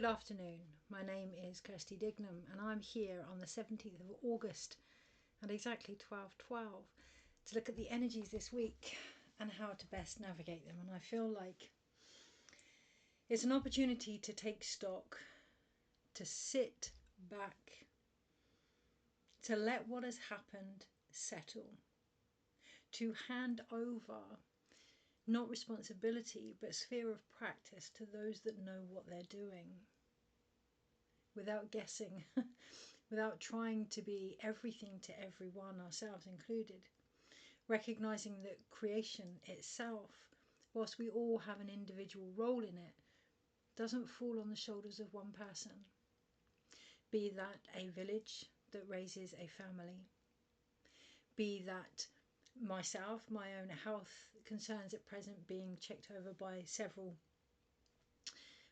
Good afternoon, my name is Kirsty Dignam and I'm here on the 17th of August at exactly 12:12 to look at the energies this week and how to best navigate them. And I feel like it's an opportunity to take stock, to sit back, to let what has happened settle, to hand over not responsibility but sphere of practice to those that know what they're doing, without guessing, without trying to be everything to everyone, ourselves included, recognizing that creation itself, whilst we all have an individual role in it, doesn't fall on the shoulders of one person. Be that a village that raises a family, be that myself, my own health concerns at present being checked over by several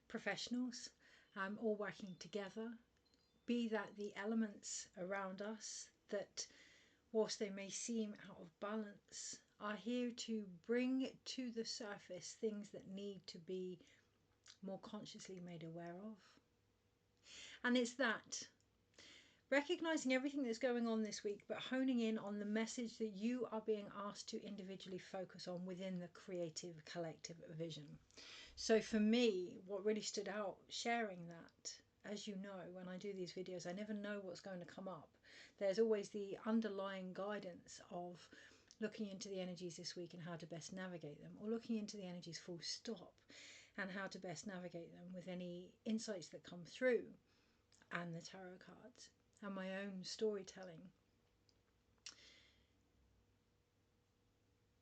professionals, all working together, be that the elements around us that, whilst they may seem out of balance, are here to bring to the surface things that need to be more consciously made aware of. And it's that recognizing everything that's going on this week, but honing in on the message that you are being asked to individually focus on within the creative collective vision. So for me, what really stood out sharing that, as you know, when I do these videos, I never know what's going to come up. There's always the underlying guidance of looking into the energies this week and how to best navigate them, or looking into the energies full stop and how to best navigate them with any insights that come through, and the tarot cards and my own storytelling.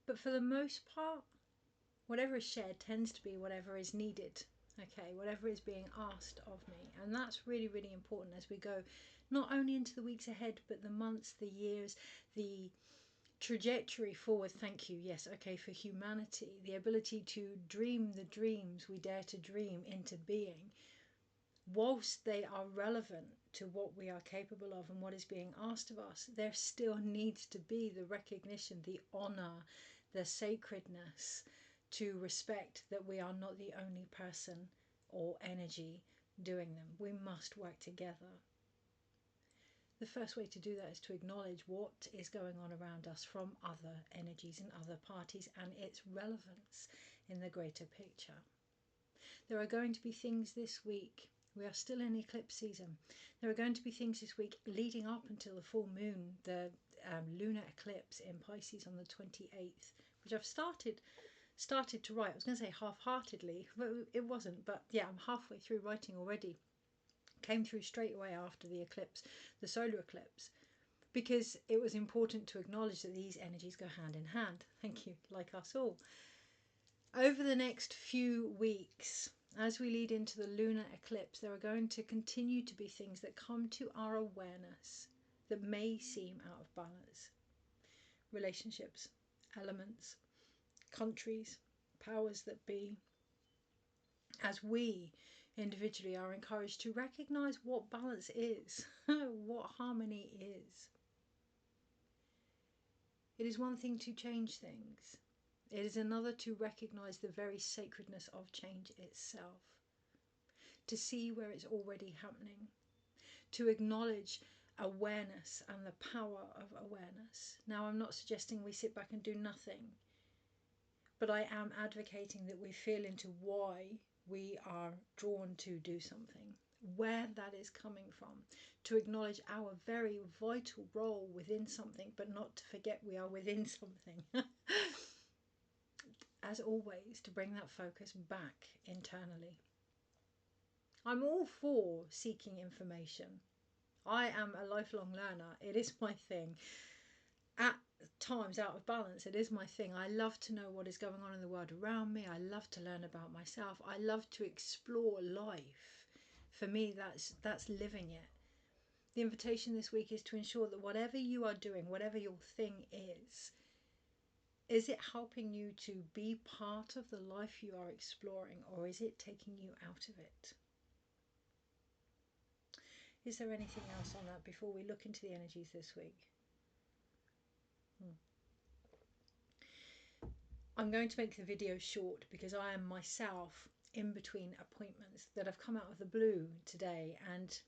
But for the most part, whatever is shared tends to be whatever is needed, okay, whatever is being asked of me. And that's really, really important as we go not only into the weeks ahead, but the months, the years, the trajectory forward. Thank you, yes, okay, for humanity, the ability to dream the dreams we dare to dream into being. Whilst they are relevant to what we are capable of and what is being asked of us, there still needs to be the recognition, the honour, the sacredness, to respect that we are not the only person or energy doing them. We must work together. The first way to do that is to acknowledge what is going on around us from other energies and other parties and its relevance in the greater picture. There are going to be things this week. We are still in eclipse season. There are going to be things this week leading up until the full moon, the lunar eclipse in Pisces on the 28th, which I've started to write. I was going to say half-heartedly, but it wasn't. But yeah, I'm halfway through writing already. Came through straight away after the eclipse, the solar eclipse, because it was important to acknowledge that these energies go hand in hand. Thank you, like us all. Over the next few weeks, as we lead into the lunar eclipse, there are going to continue to be things that come to our awareness that may seem out of balance. Relationships, elements, countries, powers that be. As we individually are encouraged to recognise what balance is, what harmony is. It is one thing to change things. It is another to recognise the very sacredness of change itself, to see where it's already happening, to acknowledge awareness and the power of awareness. Now, I'm not suggesting we sit back and do nothing, but I am advocating that we feel into why we are drawn to do something, where that is coming from, to acknowledge our very vital role within something, but not to forget we are within something. As always, to bring that focus back internally. I'm all for seeking information. I am a lifelong learner. It is my thing. At times out of balance, it is my thing. I love to know what is going on in the world around me. I love to learn about myself. I love to explore life. For me, that's living it. The invitation this week is to ensure that whatever you are doing, whatever your thing is it helping you to be part of the life you are exploring, or is it taking you out of it? Is there anything else on that before we look into the energies this week? I'm going to make the video short because I am myself in between appointments that have come out of the blue today, and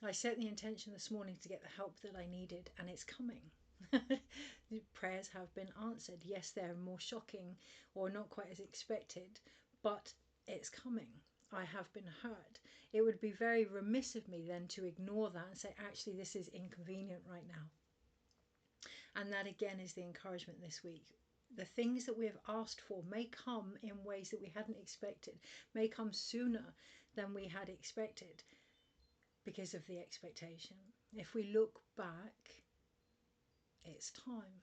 I set the intention this morning to get the help that I needed, and it's coming. The prayers have been answered. Yes, they're more shocking or not quite as expected, but it's coming. I have been heard. It would be very remiss of me then to ignore that and say, actually, this is inconvenient right now. And that again is the encouragement this week. The things that we have asked for may come in ways that we hadn't expected, may come sooner than we had expected because of the expectation. If we look back, it's time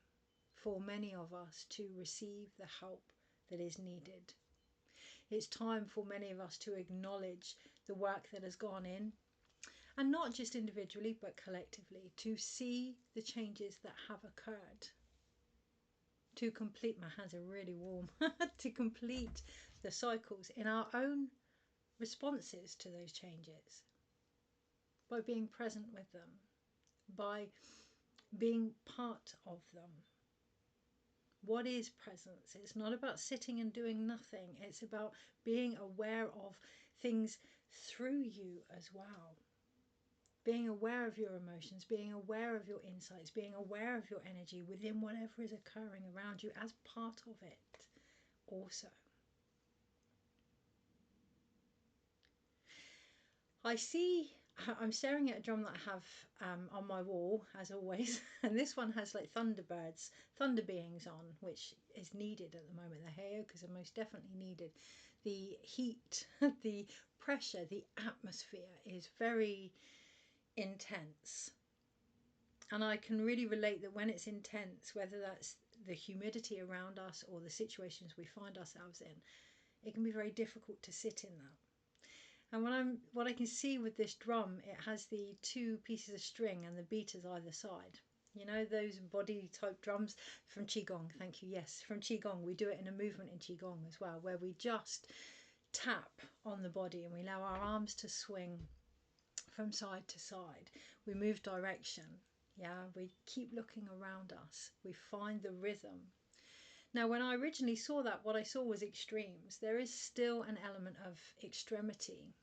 for many of us to receive the help that is needed. It's time for many of us to acknowledge the work that has gone in, and not just individually but collectively, to see the changes that have occurred, to complete, my hands are really warm, to complete the cycles in our own responses to those changes, by being present with them, by being part of them. What is presence? It's not about sitting and doing nothing. It's about being aware of things through you as well. Being aware of your emotions, being aware of your insights, being aware of your energy within whatever is occurring around you as part of it also. I'm staring at a drum that I have on my wall, as always, and this one has like thunderbirds, thunder beings on, which is needed at the moment. The Heyokas are most definitely needed. The heat, the pressure, the atmosphere is very intense. And I can really relate that when it's intense, whether that's the humidity around us or the situations we find ourselves in, it can be very difficult to sit in that. And what I can see with this drum, it has the two pieces of string and the beaters either side. You know, those body type drums from Qigong. Thank you. Yes, from Qigong. We do it in a movement in Qigong as well, where we just tap on the body and we allow our arms to swing from side to side. We move direction. Yeah, we keep looking around us. We find the rhythm. Now, when I originally saw that, what I saw was extremes. There is still an element of extremity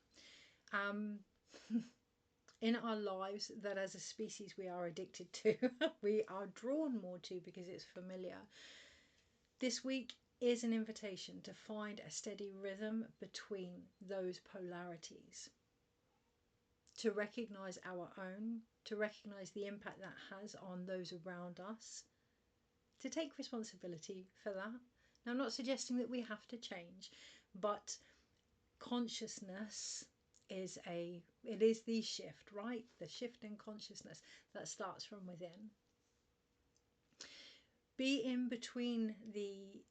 in our lives that as a species we are addicted to. We are drawn more to because it's familiar. This week is an invitation to find a steady rhythm between those polarities, to recognize our own, to recognize the impact that has on those around us, to take responsibility for that. Now, I'm not suggesting that we have to change, but consciousness is the shift, right? The shift in consciousness that starts from within. Be in between the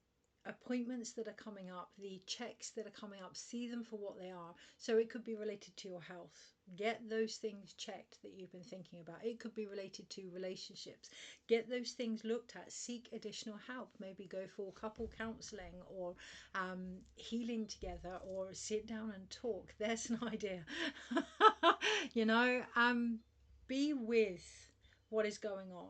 appointments that are coming up, the checks that are coming up, see them for what they are. So it could be related to your health. Get those things checked that you've been thinking about. It could be related to relationships. Get those things looked at. Seek additional help. Maybe go for couple counselling or healing together, or sit down and talk. There's an idea. You know, be with what is going on.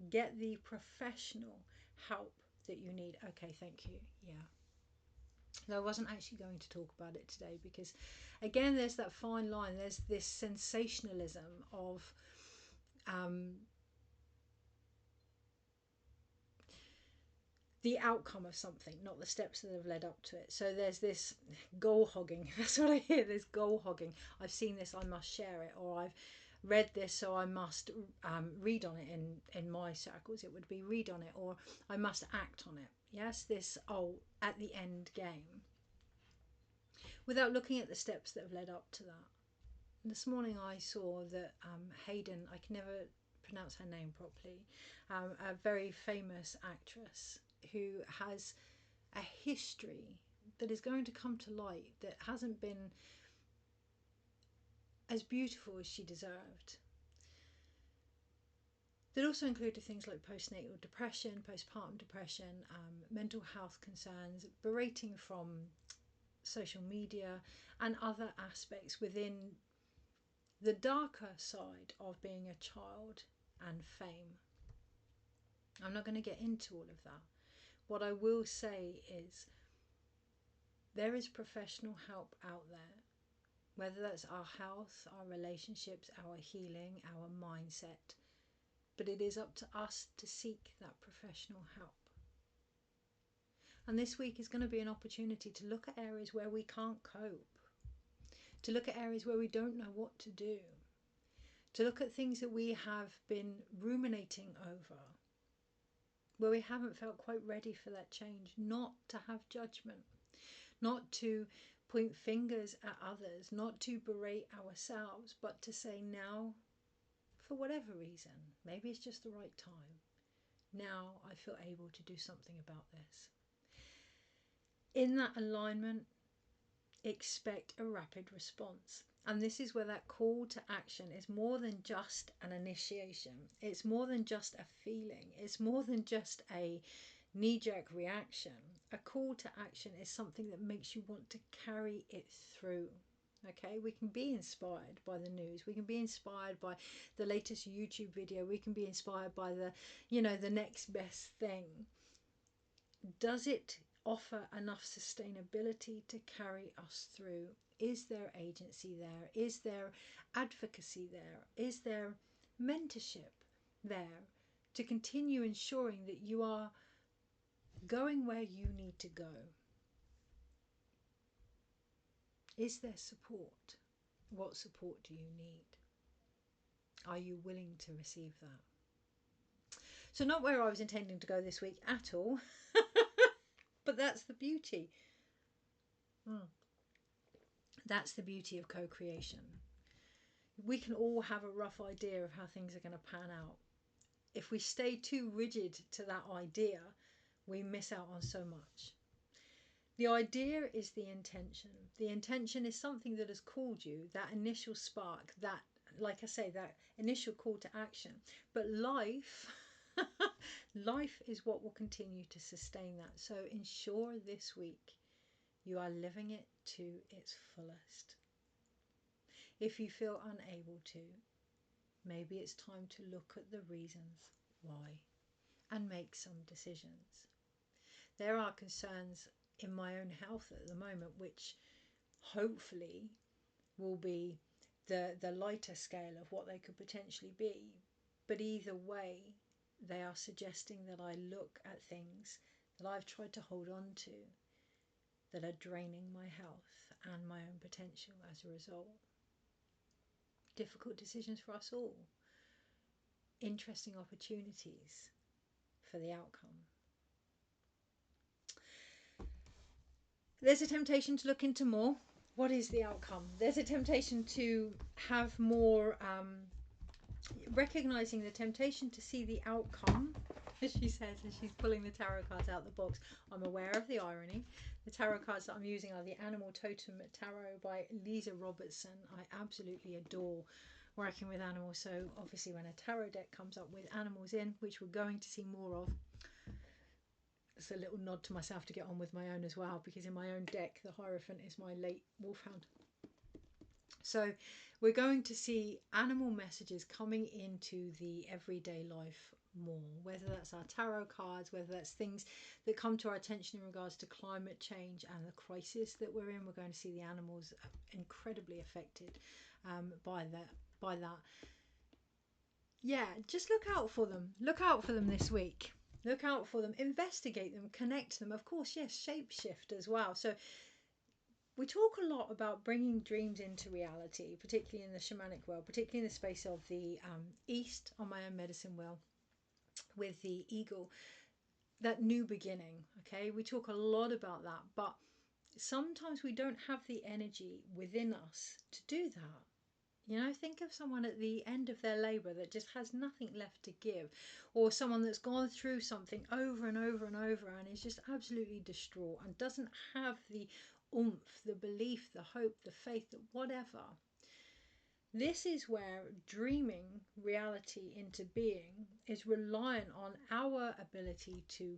Get the professional help that you need. Okay, thank you. Yeah. No, I wasn't actually going to talk about it today because, again, there's that fine line. There's this sensationalism of the outcome of something, not the steps that have led up to it. So there's this goal hogging. That's what I hear. There's goal hogging. I've seen this, I must share it, or I've read this, so I must read on it. In my circles it would be read on it, or I must act on it. Yes, this at the end game, without looking at the steps that have led up to that. And this morning I saw that Hayden, I can never pronounce her name properly, a very famous actress who has a history that is going to come to light that hasn't been as beautiful as she deserved. That also included things like postnatal depression, postpartum depression, mental health concerns, berating from social media and other aspects within the darker side of being a child and fame. I'm not going to get into all of that. What I will say is There is professional help out there, whether that's our health, our relationships, our healing, our mindset. But it is up to us to seek that professional help. And this week is going to be an opportunity to look at areas where we can't cope, to look at areas where we don't know what to do, to look at things that we have been ruminating over, where we haven't felt quite ready for that change, not to have judgment, not to point fingers at others, not to berate ourselves, but to say now, for whatever reason, maybe it's just the right time, now I feel able to do something about this. In that alignment, expect a rapid response. And this is where that call to action is more than just an initiation. It's more than just a feeling. It's more than just a knee-jerk reaction. A call to action is something that makes you want to carry it through. Okay, we can be inspired by the news. We can be inspired by the latest YouTube video. We can be inspired by the, the next best thing. Does it offer enough sustainability to carry us through? Is there agency there? Is there advocacy there? Is there mentorship there to continue ensuring that you are going where you need to go? Is there support? What support do you need? Are you willing to receive that? So not where I was intending to go this week at all. But that's the beauty. That's the beauty of co-creation. We can all have a rough idea of how things are going to pan out. If we stay too rigid to that idea, we miss out on so much. The idea is the intention. The intention is something that has called you, that initial spark, that, like I say, that initial call to action. But life is what will continue to sustain that. So ensure this week you are living it to its fullest. If you feel unable to, maybe it's time to look at the reasons why and make some decisions. There are concerns in my own health at the moment, which hopefully will be the lighter scale of what they could potentially be. But either way, they are suggesting that I look at things that I've tried to hold on to that are draining my health and my own potential as a result. Difficult decisions for us all. Interesting opportunities for the outcome. There's a temptation to look into more. What is the outcome? There's a temptation to have more, recognizing the temptation to see the outcome, as she says, as she's pulling the tarot cards out of the box. I'm aware of the irony. The tarot cards that I'm using are the Animal Totem Tarot by Lisa Robertson. I absolutely adore working with animals. So obviously when a tarot deck comes up with animals in, which we're going to see more of, it's a little nod to myself to get on with my own as well, because in my own deck the Hierophant is my late wolfhound. So we're going to see animal messages coming into the everyday life more, whether that's our tarot cards, whether that's things that come to our attention in regards to climate change and the crisis that we're in. We're going to see the animals incredibly affected by that. Yeah, just look out for them. Look out for them this week. Look out for them, investigate them, connect them. Of course, yes, shapeshift as well. So we talk a lot about bringing dreams into reality, particularly in the shamanic world, particularly in the space of the East on my own medicine wheel with the eagle, that new beginning. Okay, we talk a lot about that, but sometimes we don't have the energy within us to do that. You know, think of someone at the end of their labour that just has nothing left to give, or someone that's gone through something over and over and over and is just absolutely distraught and doesn't have the oomph, the belief, the hope, the faith, that whatever. This is where dreaming reality into being is reliant on our ability to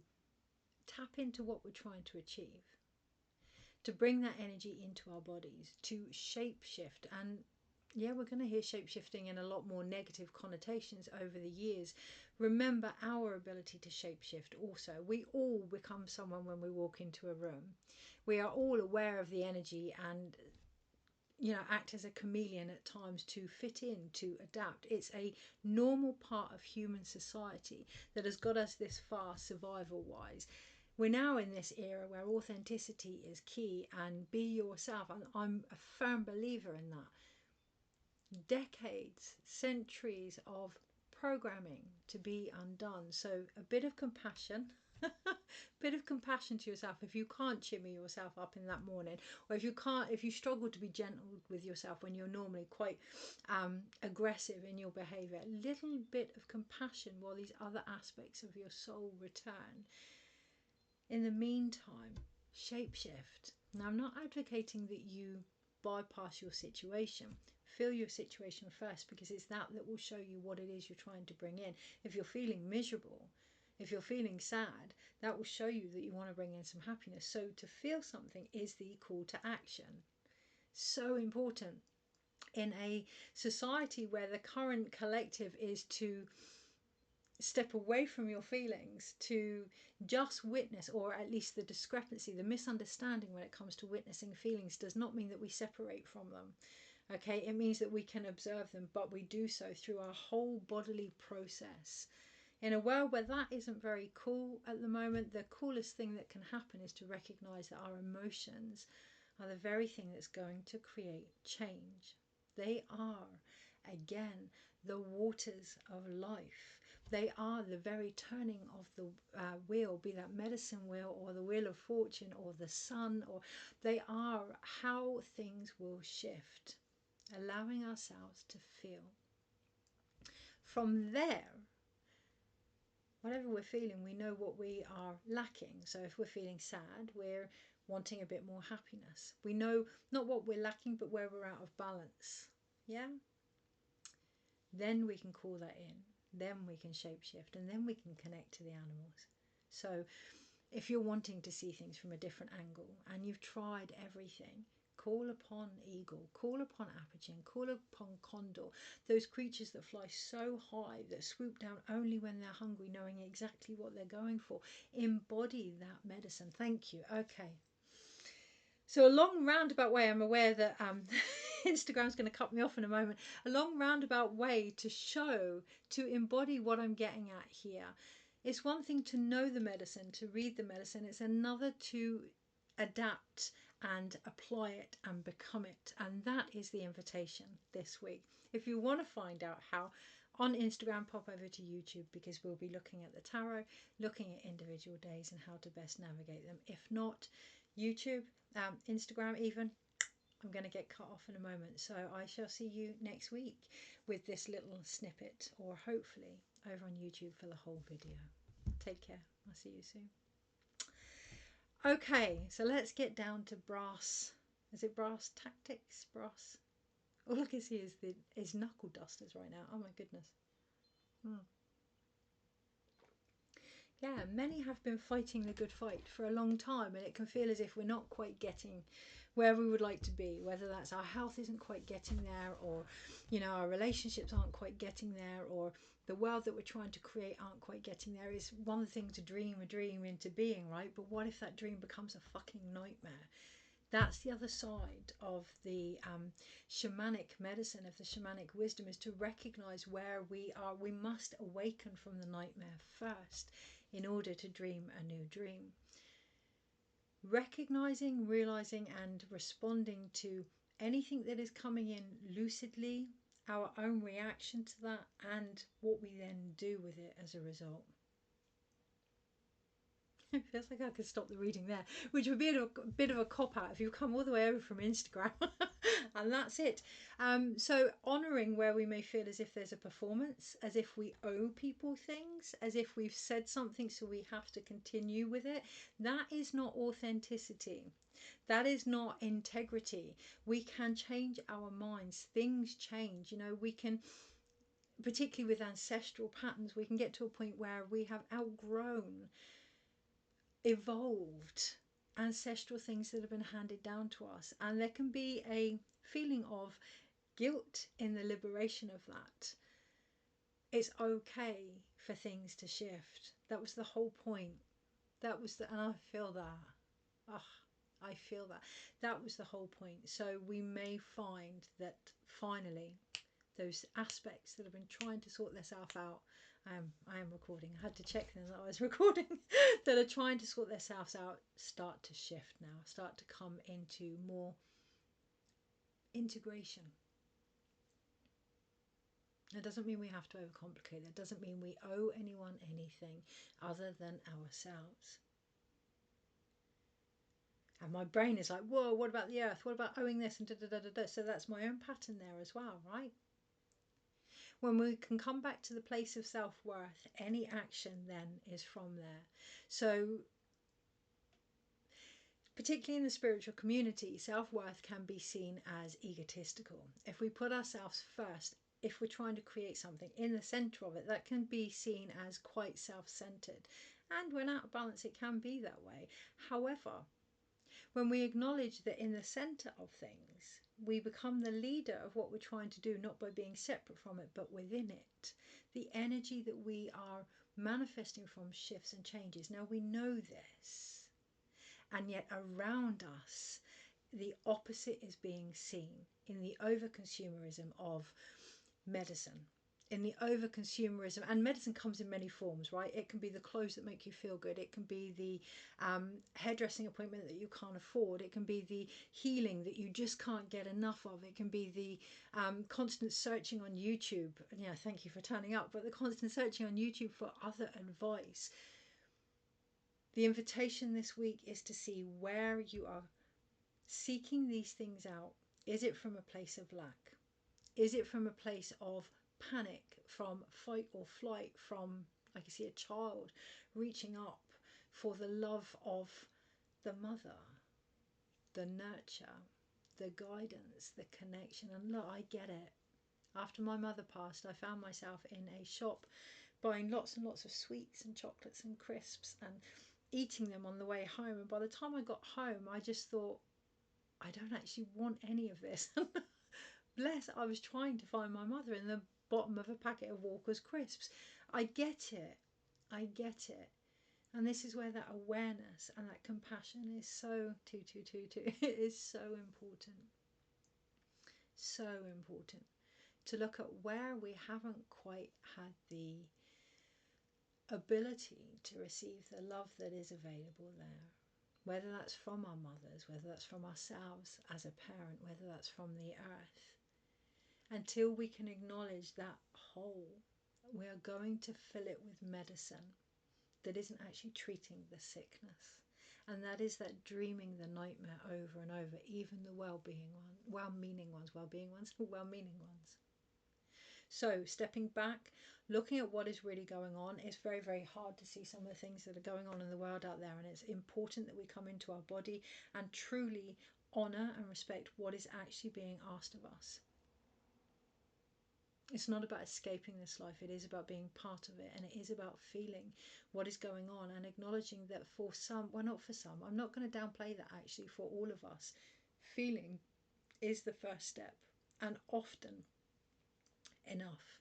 tap into what we're trying to achieve, to bring that energy into our bodies, to shape shift. And Yeah, we're going to hear shapeshifting in a lot more negative connotations over the years. Remember our ability to shapeshift also. We all become someone when we walk into a room. We are all aware of the energy and, you know, act as a chameleon at times to fit in, to adapt. It's a normal part of human society that has got us this far survival wise. We're now in this era where authenticity is key, and be yourself, and I'm a firm believer in that. Decades, centuries of programming to be undone. So a bit of compassion, bit of compassion to yourself. If you can't chimney yourself up in that morning, or if you struggle to be gentle with yourself when you're normally quite aggressive in your behavior, a little bit of compassion while these other aspects of your soul return. In the meantime, shapeshift. Now, I'm not advocating that you bypass your situation. Feel your situation first, because it's that will show you what it is you're trying to bring in. If you're feeling miserable, if you're feeling sad, that will show you that you want to bring in some happiness. So to feel something is the call to action. So important in a society where the current collective is to step away from your feelings, to just witness, or at least the discrepancy, the misunderstanding when it comes to witnessing feelings does not mean that we separate from them. Okay, it means that we can observe them, but we do so through our whole bodily process. In a world where that isn't very cool at the moment, the coolest thing that can happen is to recognize that our emotions are the very thing that's going to create change. They are, again, the waters of life. They are the very turning of the wheel, be that medicine wheel or the wheel of fortune or the sun, or they are how things will shift. Allowing ourselves to feel. From there, whatever we're feeling, we know what we are lacking. So if we're feeling sad, we're wanting a bit more happiness. We know not what we're lacking, but where we're out of balance. Yeah? Then we can call that in. Then we can shapeshift, and then we can connect to the animals. So if you're wanting to see things from a different angle and you've tried everything, call upon eagle, call upon apergine, call upon condor, those creatures that fly so high, that swoop down only when they're hungry, knowing exactly what they're going for. Embody that medicine. Thank you. Okay. So a long roundabout way, I'm aware that Instagram's going to cut me off in a moment, a long roundabout way to show, to embody what I'm getting at here. It's one thing to know the medicine, to read the medicine. It's another to adapt and apply it and become it. And that is the invitation this week. If you want to find out how, on Instagram, pop over to YouTube, because we'll be looking at the tarot, looking at individual days and how to best navigate them. If not, YouTube, Instagram even, I'm going to get cut off in a moment. So I shall see you next week with this little snippet, or hopefully over on YouTube for the whole video. Take care. I'll see you soon. Okay, so let's get down to brass. Is it brass tactics? Brass. All I can see is knuckle dusters right now. Oh my goodness. Yeah, many have been fighting the good fight for a long time, and it can feel as if we're not quite getting where we would like to be, whether that's our health isn't quite getting there, or, you know, our relationships aren't quite getting there, or the world that we're trying to create aren't quite getting there. It's one thing to dream a dream into being, right? But what if that dream becomes a fucking nightmare? That's the other side of the shamanic medicine, of the shamanic wisdom, is to recognize where we are. We must awaken from the nightmare first in order to dream a new dream. Recognizing, realizing, and responding to anything that is coming in lucidly, our own reaction to that, and what we then do with it as a result. It feels like I could stop the reading there, which would be a bit of a cop-out if you come all the way over from Instagram. And that's it. So honouring where we may feel as if there's a performance, as if we owe people things, as if we've said something so we have to continue with it. That is not authenticity. That is not integrity. We can change our minds. Things change. You know, we can, particularly with ancestral patterns, we can get to a point where we have outgrown, evolved ancestral things that have been handed down to us, and there can be a feeling of guilt in the liberation of that. It's okay for things to shift. That was the whole point. That was and I feel that. Oh, I feel that. That was the whole point. So we may find that finally those aspects that have been trying to sort themselves out, I am recording, I had to check then that I was recording, that are trying to sort themselves out, start to shift now, start to come into more integration. That doesn't mean we have to overcomplicate. That doesn't mean we owe anyone anything other than ourselves. And my brain is like, whoa, what about the earth? What about owing this? And da, da, da, da, da. So that's my own pattern there as well, right? When we can come back to the place of self-worth, any action then is from there. So particularly in the spiritual community, self-worth can be seen as egotistical. If we put ourselves first, if we're trying to create something in the center of it, that can be seen as quite self-centered. And when out of balance, it can be that way. However, when we acknowledge that in the center of things, we become the leader of what we're trying to do, not by being separate from it, but within it. The energy that we are manifesting from shifts and changes. Now we know this, and yet around us, the opposite is being seen in the over-consumerism of medicine. In the over-consumerism, and medicine comes in many forms, right? It can be the clothes that make you feel good. It can be the hairdressing appointment that you can't afford. It can be the healing that you just can't get enough of. It can be the constant searching on YouTube. Yeah, thank you for turning up. But the constant searching on YouTube for other advice. The invitation this week is to see where you are seeking these things out. Is it from a place of lack? Is it from a place of panic, from fight or flight, from, I can see a child reaching up for the love of the mother, the nurture, the guidance, the connection? And look, I get it. After my mother passed, I found myself in a shop buying lots and lots of sweets and chocolates and crisps and eating them on the way home. And by the time I got home, I just thought, I don't actually want any of this. Bless, I was trying to find my mother in the bottom of a packet of Walker's crisps. I get it. I get it. And this is where that awareness and that compassion is so, it is so important. So important to look at where we haven't quite had the ability to receive the love that is available there. Whether that's from our mothers, whether that's from ourselves as a parent, whether that's from the earth. Until we can acknowledge that hole, we are going to fill it with medicine that isn't actually treating the sickness. And that is that dreaming the nightmare over and over, even the well-meaning ones. So stepping back, looking at what is really going on, it's very, very hard to see some of the things that are going on in the world out there. And it's important that we come into our body and truly honour and respect what is actually being asked of us. It's not about escaping this life. It is about being part of it. And it is about feeling what is going on and acknowledging that for some, well, not for some, I'm not going to downplay that actually, for all of us, feeling is the first step, and often enough,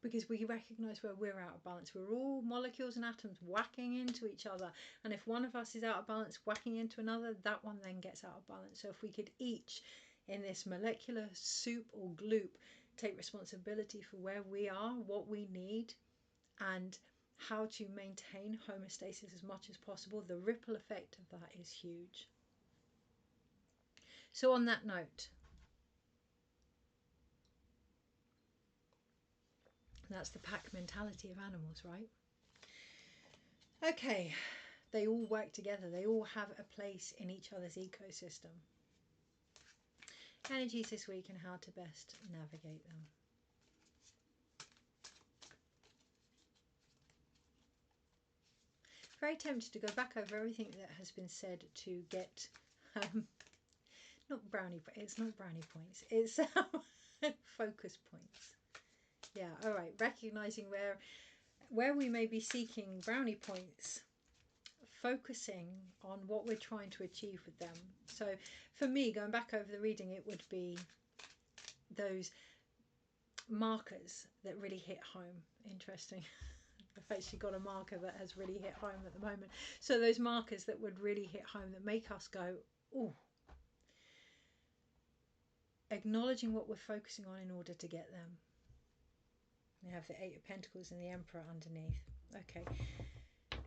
because we recognise where we're out of balance. We're all molecules and atoms whacking into each other, and if one of us is out of balance whacking into another, that one then gets out of balance. So if we could each, in this molecular soup or gloop, take responsibility for where we are, what we need, and how to maintain homeostasis as much as possible, the ripple effect of that is huge. So on that note, that's the pack mentality of animals, right? Okay, they all work together. They all have a place in each other's ecosystem. Energies this week and how to best navigate them. Very tempted to go back over everything that has been said to get not brownie, it's not brownie points, it's focus points. Yeah, all right, recognizing where we may be seeking brownie points, focusing on what we're trying to achieve with them. So for me, going back over the reading, it would be those markers that really hit home. Interesting. I've actually got a marker that has really hit home at the moment. So those markers that would really hit home, that make us go, oh, acknowledging what we're focusing on in order to get them. We have the Eight of Pentacles and the Emperor underneath. Okay.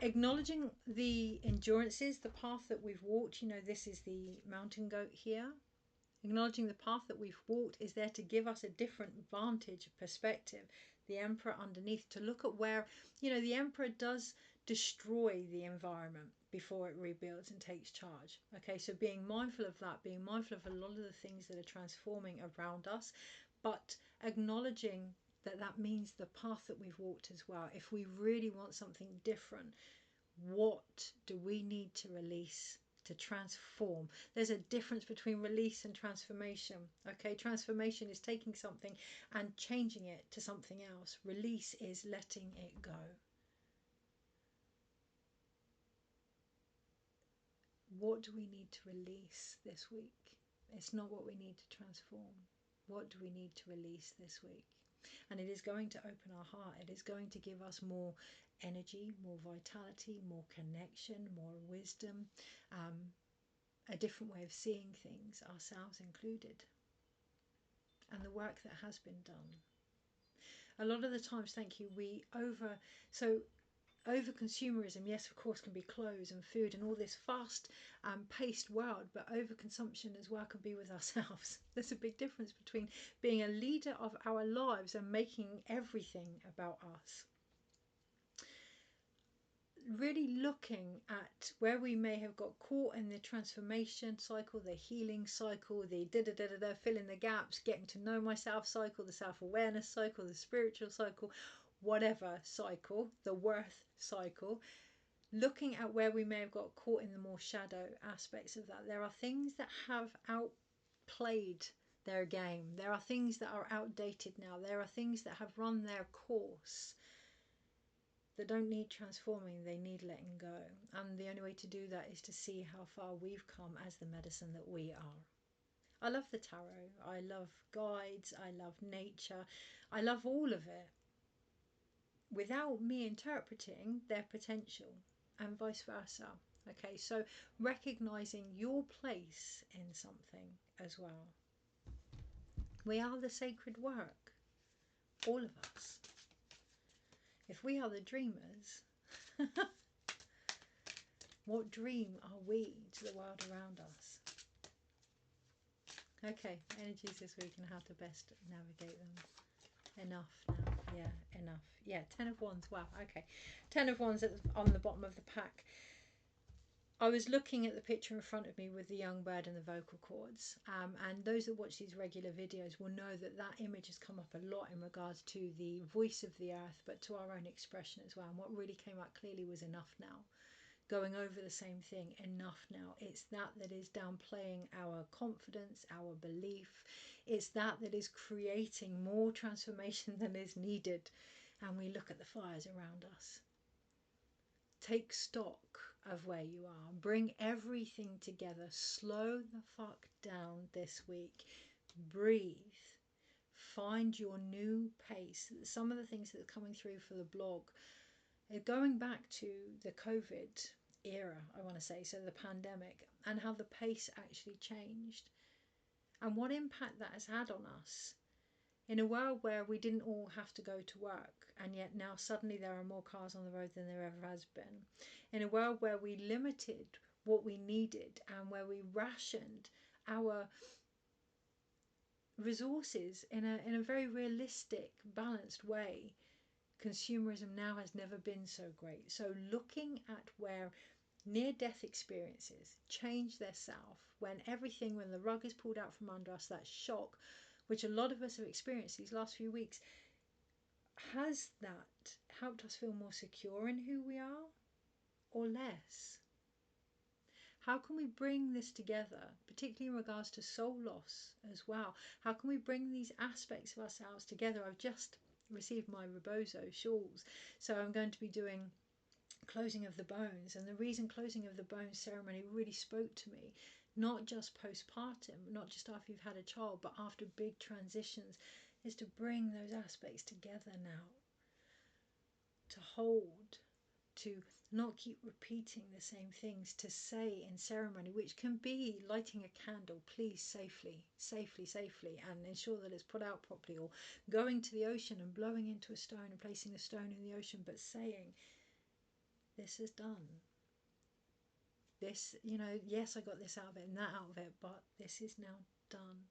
Acknowledging the endurances, the path that we've walked. You know, this is the mountain goat here. Acknowledging the path that we've walked is there to give us a different vantage perspective. The Emperor underneath, to look at where, you know, the Emperor does destroy the environment before it rebuilds and takes charge. Okay, so being mindful of that, being mindful of a lot of the things that are transforming around us, but acknowledging that that means the path that we've walked as well. If we really want something different, what do we need to release to transform? There's a difference between release and transformation. Okay, transformation is taking something and changing it to something else. Release is letting it go. What do we need to release this week? It's not what we need to transform. What do we need to release this week? And it is going to open our heart. It is going to give us more energy, more vitality, more connection, more wisdom, a different way of seeing things, ourselves included, and the work that has been done. A lot of the times, thank you, over consumerism, yes, of course, can be clothes and food and all this fast paced world, but overconsumption as well can be with ourselves. There's a big difference between being a leader of our lives and making everything about us. Really looking at where we may have got caught in the transformation cycle, the healing cycle, the fill in the gaps, getting to know myself cycle, the self-awareness cycle, the spiritual cycle, whatever cycle, the worth cycle. Looking at where we may have got caught in the more shadow aspects of that. There are things that have outplayed their game. There are things that are outdated now. There are things that have run their course, that don't need transforming, they need letting go. And the only way to do that is to see how far we've come as the medicine that we are. I love the tarot, I love guides, I love nature, I love all of it, without me interpreting their potential, and vice versa. Okay, so recognizing your place in something as well. We are the sacred work, all of us. If we are the dreamers, what dream are we to the world around us? Okay, energies this week and how to best navigate them. Enough now. Yeah, enough. Yeah, 10 of Wands. Wow, okay. 10 of Wands on the bottom of the pack. I was looking at the picture in front of me with the young bird and the vocal cords, and those that watch these regular videos will know that that image has come up a lot in regards to the voice of the earth, but to our own expression as well. And what really came out clearly was enough now. Going over the same thing, enough now. It's that is downplaying our confidence, our belief. It's that is creating more transformation than is needed. And we look at the fires around us. Take stock of where you are. Bring everything together. Slow the fuck down this week. Breathe. Find your new pace. Some of the things that are coming through for the blog, going back to the COVID era, I want to say, so the pandemic, and how the pace actually changed and what impact that has had on us in a world where we didn't all have to go to work, and yet now suddenly there are more cars on the road than there ever has been, in a world where we limited what we needed and where we rationed our resources in a very realistic, balanced way. Consumerism now has never been so great. So looking at where near-death experiences change their self, when the rug is pulled out from under us, that shock, which a lot of us have experienced these last few weeks, has that helped us feel more secure in who we are or less? How can we bring this together, particularly in regards to soul loss as well? How can we bring these aspects of ourselves together? I've just received my Rebozo shawls, so I'm going to be doing closing of the bones, and the reason closing of the bones ceremony really spoke to me, not just postpartum, not just after you've had a child, but after big transitions, is to bring those aspects together now, to hold, to not keep repeating the same things, to say in ceremony, which can be lighting a candle, please, safely, and ensure that it's put out properly, or going to the ocean and blowing into a stone and placing the stone in the ocean, but saying, this is done. This, yes, I got this out of it and that out of it, but this is now done.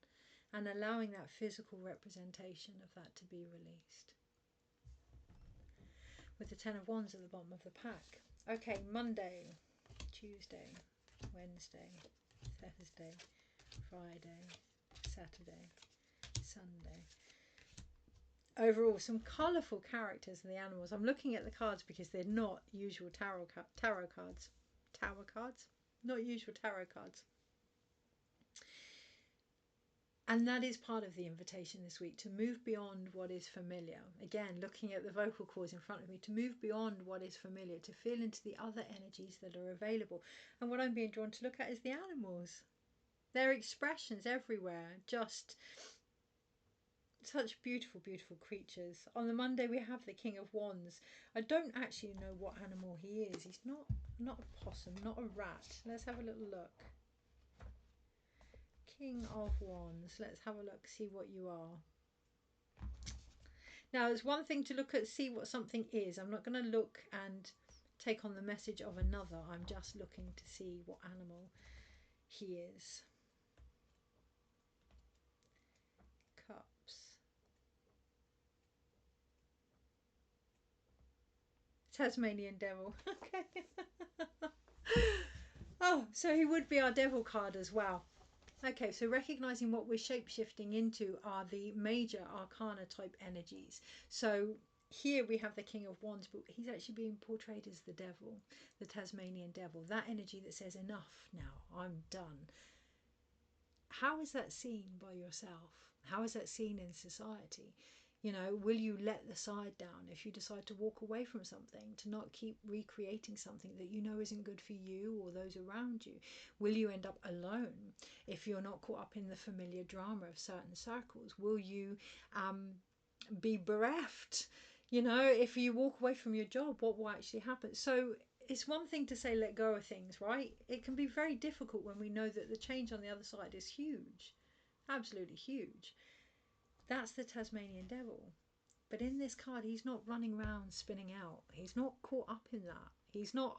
And allowing that physical representation of that to be released. With the Ten of Wands at the bottom of the pack. Okay, Monday, Tuesday, Wednesday, Thursday, Friday, Saturday, Sunday. Overall, some colourful characters in the animals. I'm looking at the cards because they're not usual tarot cards. Tower cards? Not usual tarot cards. And that is part of the invitation this week, to move beyond what is familiar. Again, looking at the vocal cords in front of me, to move beyond what is familiar, to feel into the other energies that are available. And what I'm being drawn to look at is the animals. Their expressions everywhere, just such beautiful, beautiful creatures. On the Monday we have the King of Wands. I don't actually know what animal he is. He's not a possum, not a rat. Let's have a little look. King of Wands. Let's have a look, see what you are. Now, it's one thing to look at, see what something is. I'm not going to look and take on the message of another. I'm just looking to see what animal he is. Cups. Tasmanian Devil. Okay. Oh, so he would be our Devil card as well. Okay, so recognizing what we're shape-shifting into are the major arcana type energies. So here we have the King of Wands, but he's actually being portrayed as the devil, the Tasmanian Devil, that energy that says, enough now, I'm done. How is that seen by yourself? How is that seen in society? Will you let the side down if you decide to walk away from something, to not keep recreating something that isn't good for you or those around you? Will you end up alone if you're not caught up in the familiar drama of certain circles? Will you be bereft? If you walk away from your job, what will actually happen? So it's one thing to say let go of things, right? It can be very difficult when we know that the change on the other side is huge, absolutely huge. That's the Tasmanian Devil. But in this card, he's not running around spinning out. He's not caught up in that. He's not,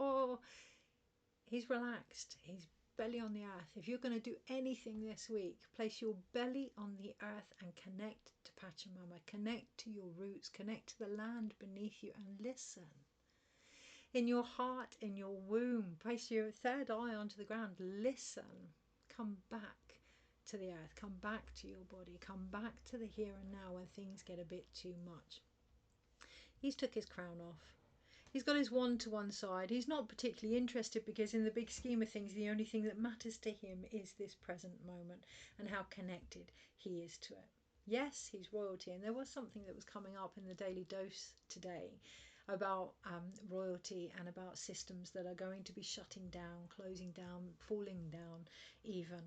he's relaxed. He's belly on the earth. If you're going to do anything this week, place your belly on the earth and connect to Pachamama. Connect to your roots. Connect to the land beneath you and listen. In your heart, in your womb, place your third eye onto the ground. Listen. Come back to the earth, come back to your body, come back to the here and now when things get a bit too much. He's took his crown off. He's got his wand to one side. He's not particularly interested because in the big scheme of things, the only thing that matters to him is this present moment and how connected he is to it. Yes, he's royalty. And there was something that was coming up in the Daily Dose today about royalty and about systems that are going to be shutting down, closing down, falling down even.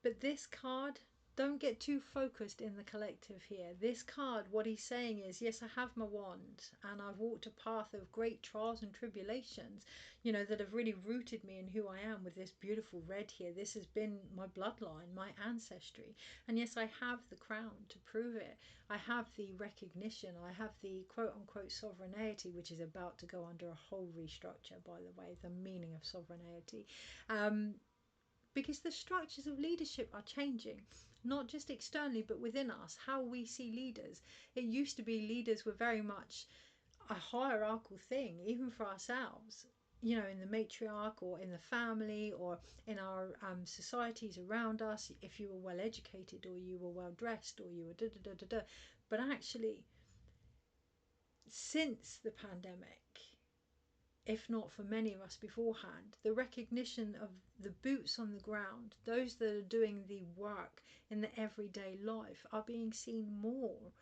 But this card, don't get too focused in the collective here. This card, what he's saying is, yes, I have my wand and I've walked a path of great trials and tribulations, that have really rooted me in who I am with this beautiful red here. This has been my bloodline, my ancestry. And yes, I have the crown to prove it. I have the recognition. I have the quote unquote sovereignty, which is about to go under a whole restructure, by the way, the meaning of sovereignty. Because the structures of leadership are changing, not just externally, but within us, how we see leaders. It used to be leaders were very much a hierarchical thing, even for ourselves, in the matriarch or in the family or in our societies around us, if you were well educated or you were well dressed or you were da-da-da-da-da. But actually, since the pandemic, if not for many of us beforehand, the recognition of the boots on the ground, those that are doing the work in the everyday life, are being seen more.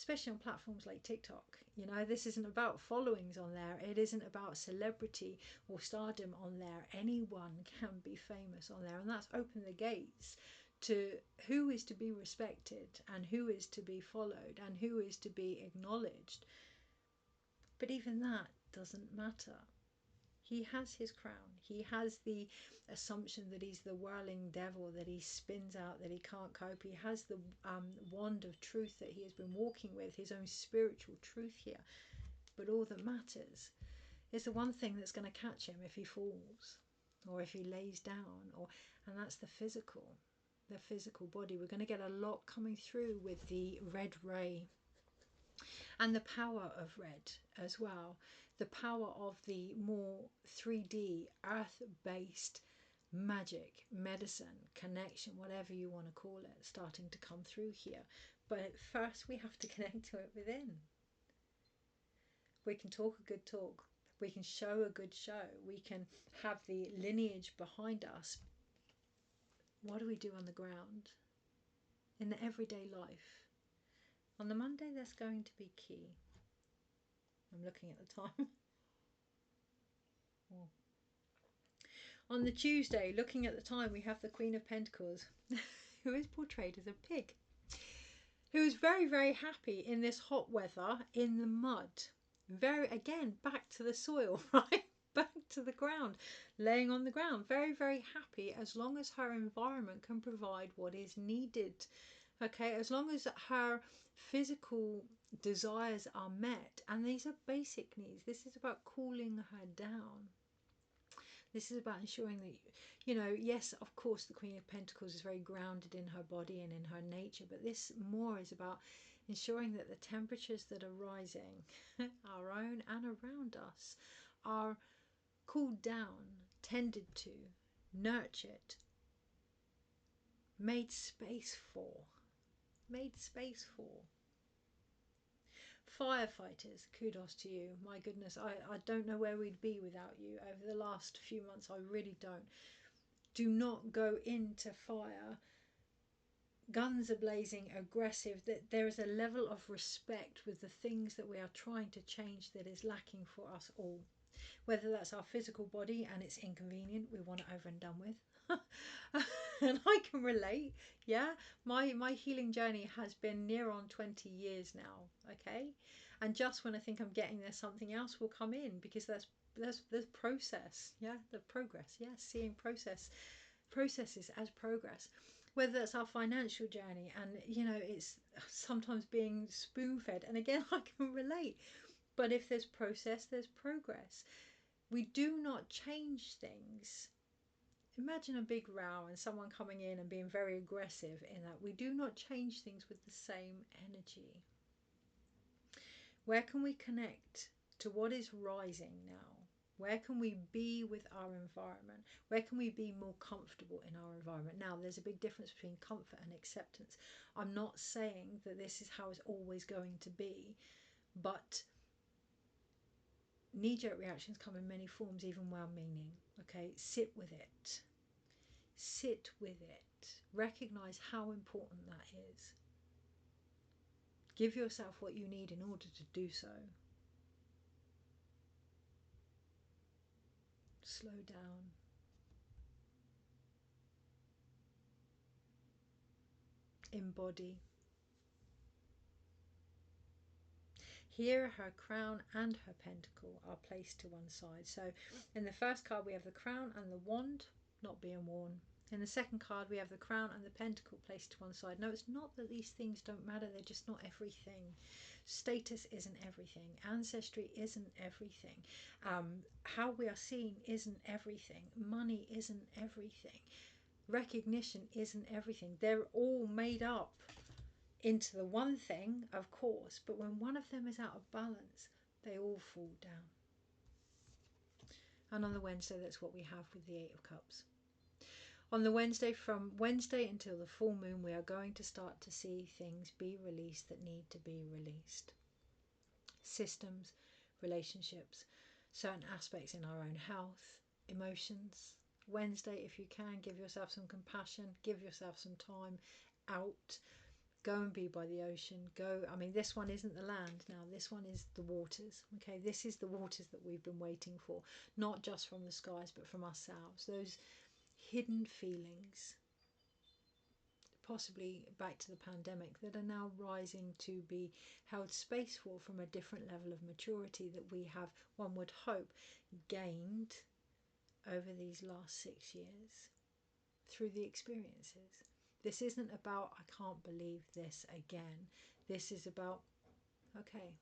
especially on platforms like TikTok. You know, this isn't about followings on there. It isn't about celebrity or stardom on there. Anyone can be famous on there, and that's opened the gates to who is to be respected and who is to be followed and who is to be acknowledged. But even that doesn't matter. He has his crown. He has the assumption that he's the whirling devil, that he spins out, that he can't cope. He has the wand of truth that he has been walking with, his own spiritual truth here. But all that matters is the one thing that's going to catch him if he falls or if he lays down, and that's the physical body. We're going to get a lot coming through with the red ray and the power of red as well. The power of the more 3D, earth-based magic, medicine, connection, whatever you want to call it, starting to come through here. But first we have to connect to it within. We can talk a good talk. We can show a good show. We can have the lineage behind us. What do we do on the ground? In the everyday life? On the Monday, that's going to be key. I'm looking at the time. Oh. On the Tuesday, looking at the time, we have the Queen of Pentacles, who is portrayed as a pig, who is very, very happy in this hot weather, in the mud. Again, back to the soil, right? Back to the ground, laying on the ground. Very, very happy as long as her environment can provide what is needed. Okay, as long as her physical desires are met, and these are basic needs. This is about cooling her down. This is about ensuring that, you know, yes, of course, the Queen of Pentacles is very grounded in her body and in her nature, but this more is about ensuring that the temperatures that are rising, our own and around us, are cooled down, tended to, nurtured, made space for. Firefighters, kudos to you. My goodness, I don't know where we'd be without you over the last few months. I really don't. Do not go into fire guns are blazing, aggressive. That there is a level of respect with the things that we are trying to change that is lacking for us all. Whether that's our physical body and it's inconvenient, we want it over and done with. And I can relate. Yeah, my healing journey has been near on 20 years now. Okay, and just when I think I'm getting there, something else will come in, because that's the process. Yeah, the progress. Yeah, seeing processes as progress. Whether that's our financial journey, and you know, it's sometimes being spoon fed, and again I can relate. But if there's process, there's progress. We do not change things. Imagine a big row and someone coming in and being very aggressive in that. We do not change things with the same energy. Where can we connect to what is rising now? Where can we be with our environment? Where can we be more comfortable in our environment? Now, there's a big difference between comfort and acceptance. I'm not saying that this is how it's always going to be, but knee-jerk reactions come in many forms, even well-meaning. Okay, sit with it. Sit with it. Recognize how important that is. Give yourself what you need in order to do so. Slow down. Embody. Here her crown and her pentacle are placed to one side. So in the first card we have the crown and the wand not being worn. In the second card we have the crown and the pentacle placed to one side. No, it's not that these things don't matter, they're just not everything. Status isn't everything. Ancestry isn't everything. How we are seen isn't everything. Money isn't everything. Recognition isn't everything. They're all made up into the one thing, of course, but when one of them is out of balance, they all fall down. And on the Wednesday, that's what we have with the Eight of Cups. On the Wednesday, from Wednesday until the full moon, we are going to start to see things be released that need to be released. Systems, relationships, certain aspects in our own health, emotions. Wednesday, if you can, give yourself some compassion, give yourself some time out. Go and be by the ocean. Go, I mean, this one isn't the land now, this one is the waters. Okay, this is the waters that we've been waiting for, not just from the skies, but from ourselves. Those hidden feelings, possibly back to the pandemic, that are now rising to be held space for from a different level of maturity that we have, one would hope, gained over these last 6 years through the experiences. This isn't about, I can't believe this again. This is about, okay,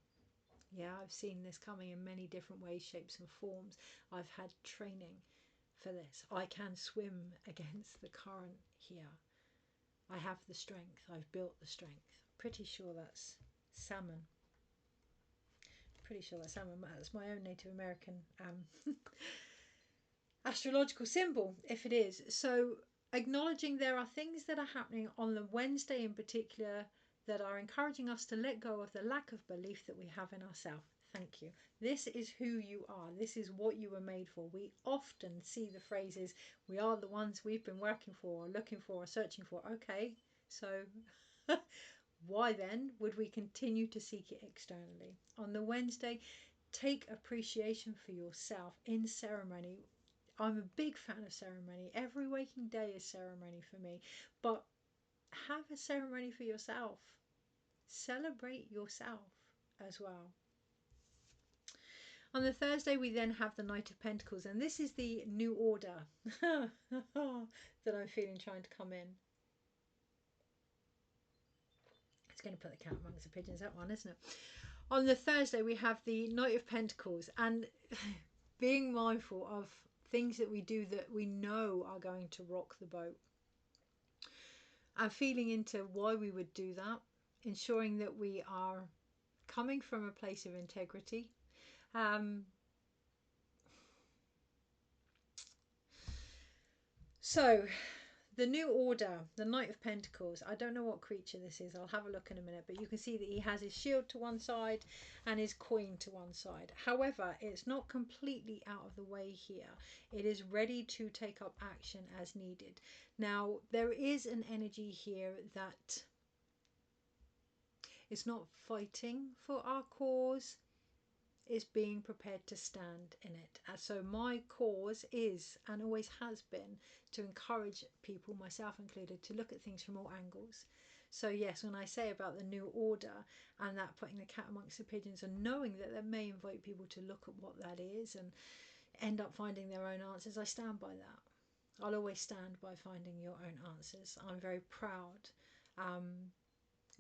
yeah, I've seen this coming in many different ways, shapes and forms. I've had training for this. I can swim against the current here. I have the strength. I've built the strength. Pretty sure that's salmon. Pretty sure that's salmon. That's my own Native American astrological symbol, if it is. So acknowledging there are things that are happening on the Wednesday in particular that are encouraging us to let go of the lack of belief that we have in ourselves. Thank you. This is who you are. This is what you were made for. We often see the phrases, we are the ones we've been working for, or looking for, or searching for. Okay, so why then would we continue to seek it externally? On the Wednesday, take appreciation for yourself in ceremony. I'm a big fan of ceremony. Every waking day is ceremony for me. But have a ceremony for yourself. Celebrate yourself as well. On the Thursday, we then have the Knight of Pentacles. And this is the new order that I'm feeling trying to come in. It's going to put the cat amongst the pigeons, that one, isn't it? On the Thursday, we have the Knight of Pentacles. And being mindful of things that we do that we know are going to rock the boat, and feeling into why we would do that, ensuring that we are coming from a place of integrity. So the new order, the Knight of Pentacles, I don't know what creature this is, I'll have a look in a minute, but you can see that he has his shield to one side and his coin to one side. However, it's not completely out of the way here. It is ready to take up action as needed. Now, there is an energy here that is not fighting for our cause, is being prepared to stand in it. And so my cause is, and always has been, to encourage people, myself included, to look at things from all angles. So yes, when I say about the new order and that putting the cat amongst the pigeons and knowing that that may invite people to look at what that is and end up finding their own answers, I stand by that. I'll always stand by finding your own answers. I'm very proud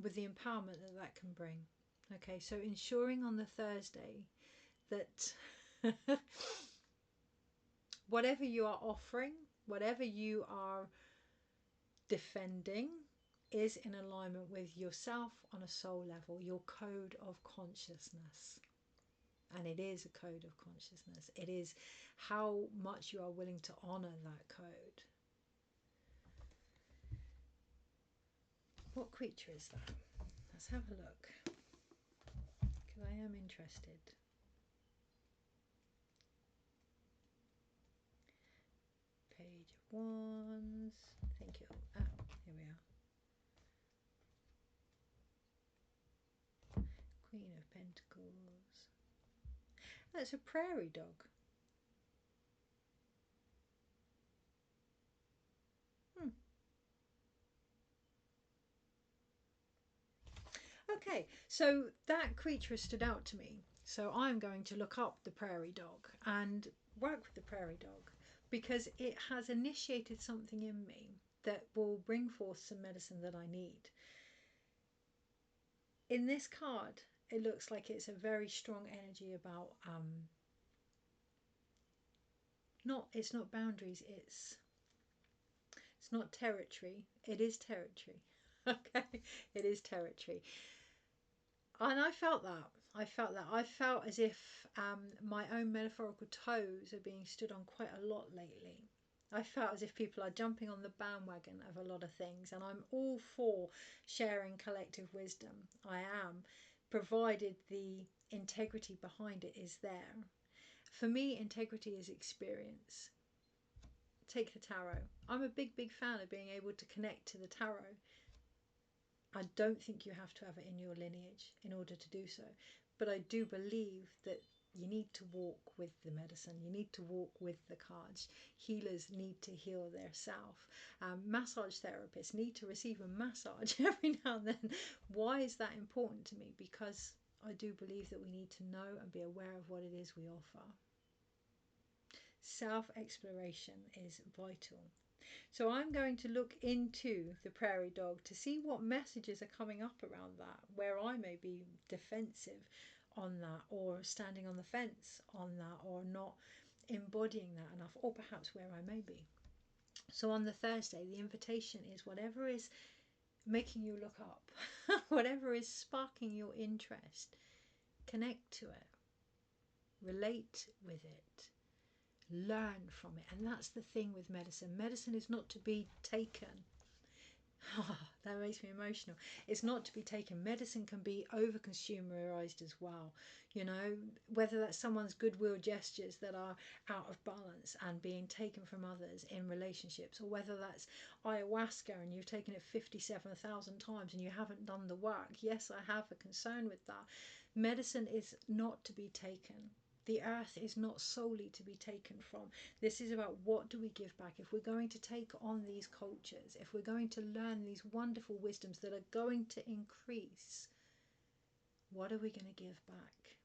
with the empowerment that that can bring. Okay, so ensuring on the Thursday that whatever you are offering, whatever you are defending, is in alignment with yourself on a soul level, your code of consciousness. And it is a code of consciousness. It is how much you are willing to honor that code. What creature is that? Let's have a look, because I am interested. Page of Wands. Thank you. Ah, here we are. Queen of Pentacles. That's a prairie dog. Okay, so that creature has stood out to me. So I'm going to look up the prairie dog and work with the prairie dog, because it has initiated something in me that will bring forth some medicine that I need. In this card, it looks like it's a very strong energy about it's not boundaries, it's not territory. It is territory. Okay, it is territory. And I felt that. I felt as if my own metaphorical toes are being stood on quite a lot lately. I felt as if people are jumping on the bandwagon of a lot of things, and I'm all for sharing collective wisdom. I am, provided the integrity behind it is there. For me, integrity is experience. Take the tarot. I'm a big fan of being able to connect to the tarot. I don't think you have to have it in your lineage in order to do so. But I do believe that you need to walk with the medicine. You need to walk with the cards. Healers need to heal their self. Massage therapists need to receive a massage every now and then. Why is that important to me? Because I do believe that we need to know and be aware of what it is we offer. Self-exploration is vital. So I'm going to look into the prairie dog to see what messages are coming up around that, where I may be defensive on that, or standing on the fence on that, or not embodying that enough, or perhaps where I may be. So on the Thursday, the invitation is whatever is making you look up, whatever is sparking your interest, connect to it, relate with it, learn from it. And that's the thing with medicine. Medicine is not to be taken. Oh, that makes me emotional. It's not to be taken. Medicine can be over consumerized as well, you know, whether that's someone's goodwill gestures that are out of balance and being taken from others in relationships, or whether that's ayahuasca and you've taken it 57,000 times and you haven't done the work. Yes, I have a concern with that. Medicine is not to be taken. The earth is not solely to be taken from. This is about what do we give back. If we're going to take on these cultures, if we're going to learn these wonderful wisdoms that are going to increase, what are we going to give back?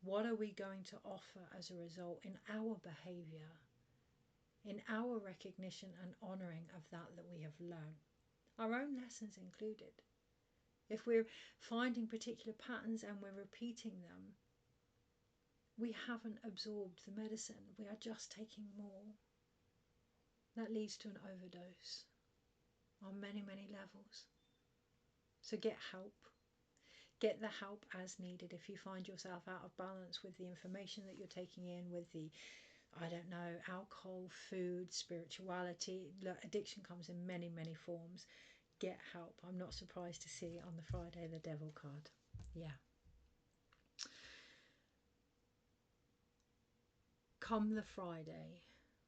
What are we going to offer as a result in our behaviour, in our recognition and honouring of that we have learned? Our own lessons included. If we're finding particular patterns and we're repeating them, we haven't absorbed the medicine. We are just taking more. That leads to an overdose on many, many levels. So get help. Get the help as needed. If you find yourself out of balance with the information that you're taking in, with the, I don't know, alcohol, food, spirituality, addiction comes in many, many forms. Get help. I'm not surprised to see on the Friday the Devil card. Yeah. Come the Friday,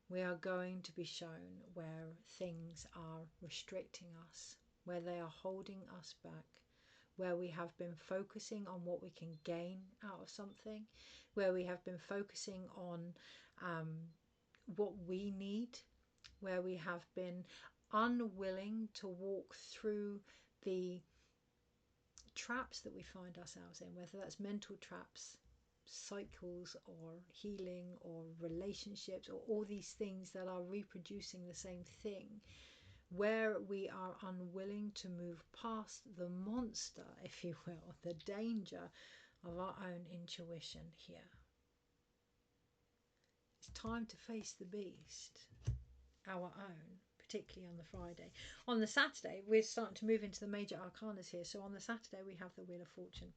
we are going to be shown where things are restricting us, where they are holding us back, where we have been focusing on what we can gain out of something, where we have been focusing on what we need, where we have been unwilling to walk through the traps that we find ourselves in, whether that's mental traps, cycles, or healing, or relationships, or all these things that are reproducing the same thing, where we are unwilling to move past the monster, if you will, the danger of our own intuition here. It's time to face the beast, our own, particularly on the Friday. On the Saturday, we're starting to move into the major arcanas here. So on the Saturday, we have the Wheel of Fortune.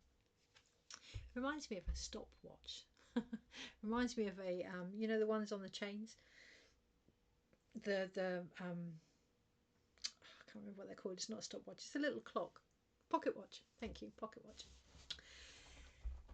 It reminds me of a stopwatch. Reminds me of a, you know, the ones on the chains. I can't remember what they're called. It's not a stopwatch. It's a little clock. Pocket watch. Thank you. Pocket watch.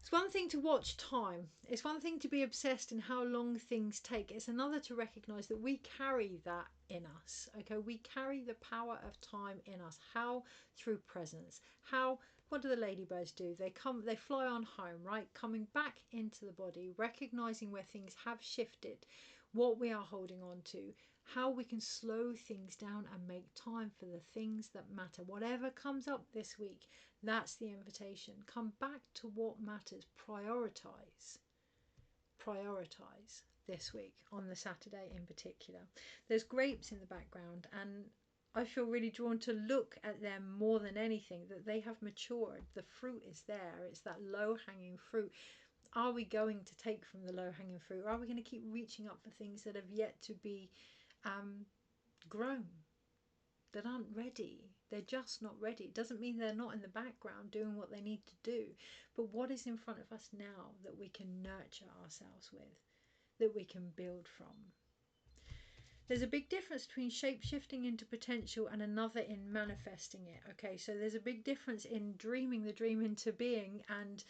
It's one thing to watch time. It's one thing to be obsessed in how long things take. It's another to recognise that we carry that in us. Okay, we carry the power of time in us. How? Through presence. How? What do the ladybirds do? They fly on home, right? Coming back into the body, recognising where things have shifted, what we are holding on to, how we can slow things down and make time for the things that matter. Whatever comes up this week, that's the invitation. Come back to what matters. Prioritise this week, on the Saturday in particular. There's grapes in the background, and I feel really drawn to look at them more than anything, that they have matured. The fruit is there. It's that low-hanging fruit. Are we going to take from the low-hanging fruit? Or are we going to keep reaching up for things that have yet to be grown, that aren't ready? They're just not ready. It doesn't mean they're not in the background doing what they need to do. But what is in front of us now that we can nurture ourselves with, that we can build from? There's a big difference between shape-shifting into potential and another in manifesting it. Okay, so there's a big difference in dreaming the dream into being and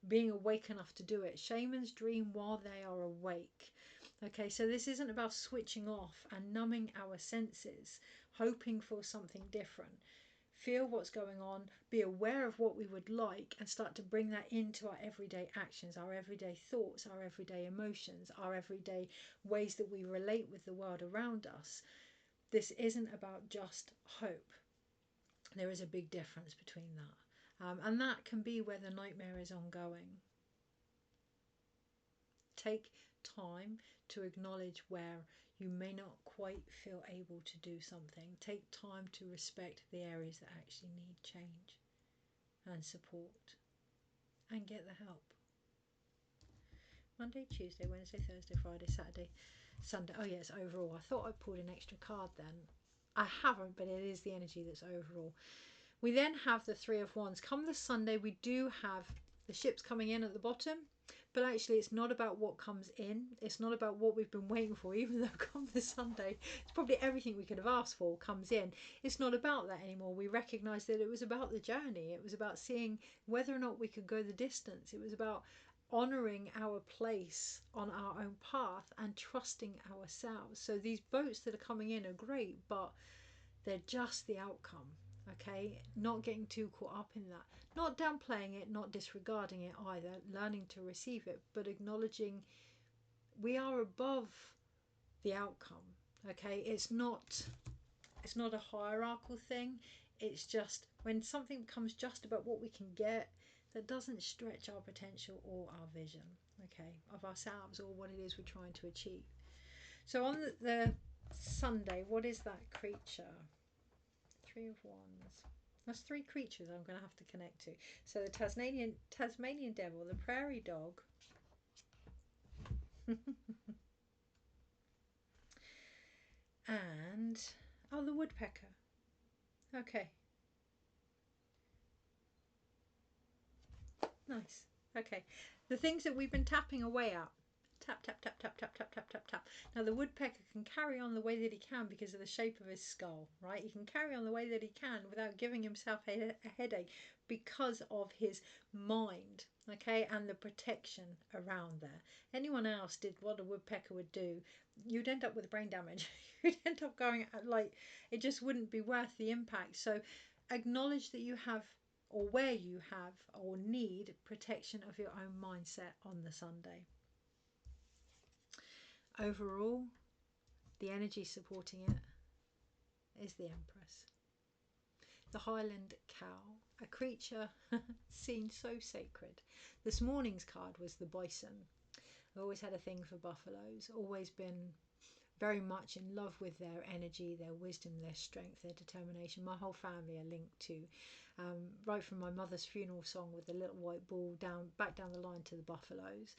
being awake enough to do it. Shamans dream while they are awake. Okay, so this isn't about switching off and numbing our senses, hoping for something different. feel what's going on, be aware of what we would like, and start to bring that into our everyday actions, our everyday thoughts, our everyday emotions, our everyday ways that we relate with the world around us. This isn't about just hope. There is a big difference between that. And that can be where the nightmare is ongoing. Take time to acknowledge where you may not quite feel able to do something. Take time to respect the areas that actually need change and support, and get the help. Monday, Tuesday, Wednesday, Thursday, Friday, Saturday, Sunday. Oh yes, overall. I thought I pulled an extra card then. I haven't, but it is the energy that's overall. We then have the Three of Wands. Come this Sunday, we do have the ships coming in at the bottom. But actually, it's not about what comes in. It's not about what we've been waiting for, even though come this Sunday, it's probably everything we could have asked for comes in. It's not about that anymore. We recognise that it was about the journey. It was about seeing whether or not we could go the distance. It was about honouring our place on our own path and trusting ourselves. So these boats that are coming in are great, but they're just the outcome. Okay, not getting too caught up in that, not downplaying it, not disregarding it either, learning to receive it, but acknowledging we are above the outcome. Okay, it's not a hierarchical thing. It's just when something becomes just about what we can get, that doesn't stretch our potential or our vision, okay, of ourselves or what it is we're trying to achieve. So on the Sunday, what is that creature? Three of Wands. That's three creatures I'm going to have to connect to. So the Tasmanian devil, the prairie dog, and the woodpecker. Okay. Nice. Okay. The things that we've been tapping away at. Tap, tap, tap, tap, tap, tap, tap, tap, tap. Now the woodpecker can carry on the way that he can because of the shape of his skull, right? He can carry on the way that he can without giving himself a headache because of his mind, okay, and the protection around there. Anyone else did what a woodpecker would do, you'd end up with brain damage. You'd end up going like, it just wouldn't be worth the impact. So acknowledge that you have, or where you have or need protection of your own mindset on the Sunday. Overall, the energy supporting it is the Empress. The Highland cow, a creature seen so sacred. This morning's card was the bison. I've always had a thing for buffaloes, always been very much in love with their energy, their wisdom, their strength, their determination. My whole family are linked to, right from my mother's funeral song with the little white ball back down the line to the buffaloes.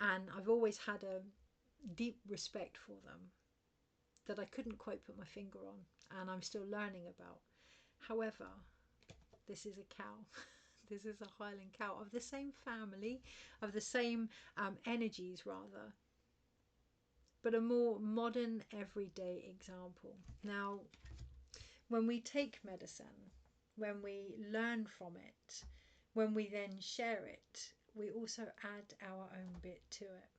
And I've always had a deep respect for them that I couldn't quite put my finger on, and I'm still learning about. However, this is a cow. This is a Highland cow of the same family, of the same energies rather, but a more modern everyday example. Now, when we take medicine, when we learn from it, when we then share it, we also add our own bit to it.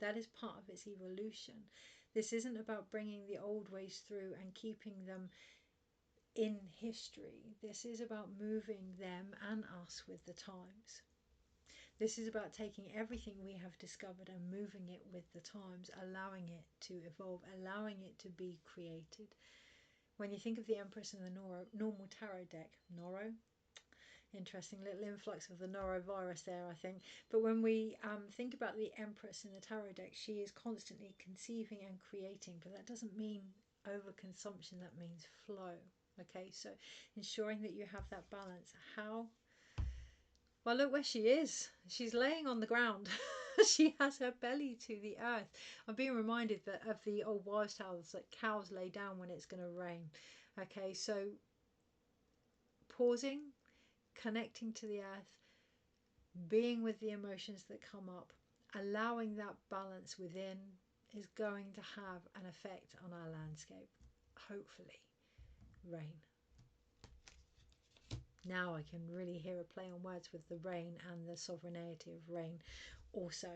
That is part of its evolution. This isn't about bringing the old ways through and keeping them in history. This is about moving them and us with the times. This is about taking everything we have discovered and moving it with the times, allowing it to evolve, allowing it to be created. When you think of the Empress in the normal tarot deck, Noro, interesting little influx of the norovirus there, I think. But when we think about the Empress in the tarot deck, she is constantly conceiving and creating, but that doesn't mean overconsumption, that means flow. Okay, so ensuring that you have that balance. How? Well, look where she is. She's laying on the ground. She has her belly to the earth. I'm being reminded that of the old wives' tales that cows lay down when it's going to rain. Okay, so pausing, connecting to the earth, being with the emotions that come up, allowing that balance within is going to have an effect on our landscape. Hopefully, rain. Now I can really hear a play on words with the rain and the sovereignty of rain also.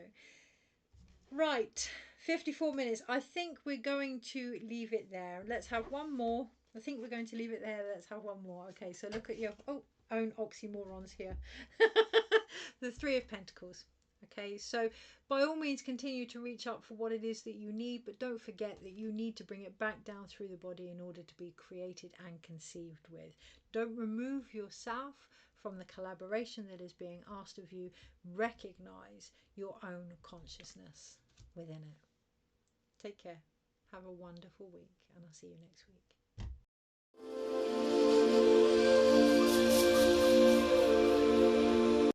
Right, 54 minutes. I think we're going to leave it there. Let's have one more I think we're going to leave it there. Let's have one more. Okay, so look at your own oxymorons here. The Three of Pentacles. Okay, so by all means continue to reach up for what it is that you need, but don't forget that you need to bring it back down through the body in order to be created and conceived with. Don't remove yourself from the collaboration that is being asked of you. Recognize your own consciousness within it. Take care. Have a wonderful week, and I'll see you next week.